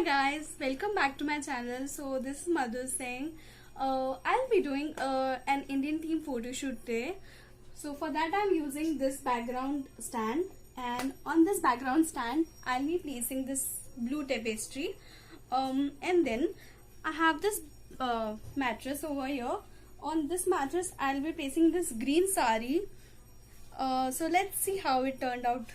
Hi guys, welcome back to my channel. So this is Madhu Singh. I'll be doing an Indian theme photo shoot today. So for that I'm using this background stand, and on this background stand I'll be placing this blue tapestry, and then I have this mattress over here. On this mattress I'll be placing this green sari. So let's see how it turned out.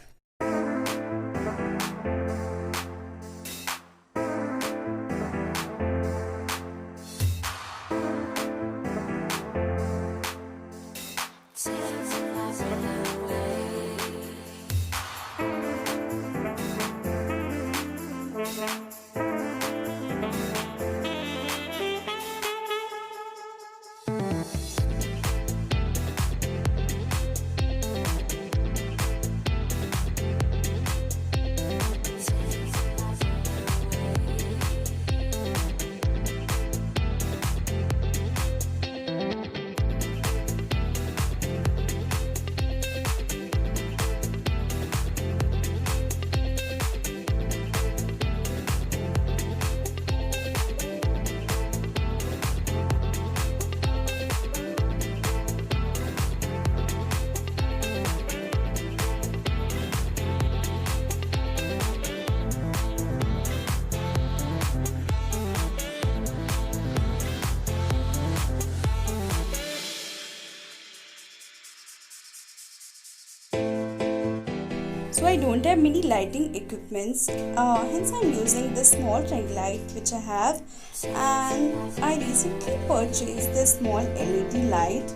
So I don't have many lighting equipments, hence I'm using this small ring light which I have, and I recently purchased this small LED light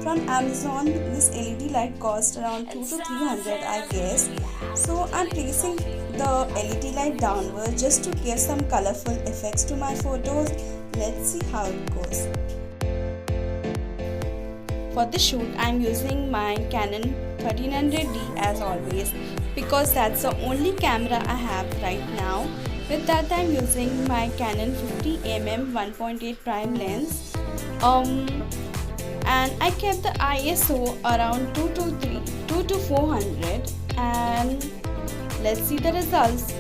from Amazon. This LED light cost around 2 to 300 I guess. So I'm placing the LED light downward just to give some colorful effects to my photos. Let's see how it goes. For the shoot I'm using my Canon 1300D as always, because that's the only camera I have right now. With that I'm using my Canon 50mm 1.8 prime lens, and I kept the ISO around 2 to 400, and let's see the results.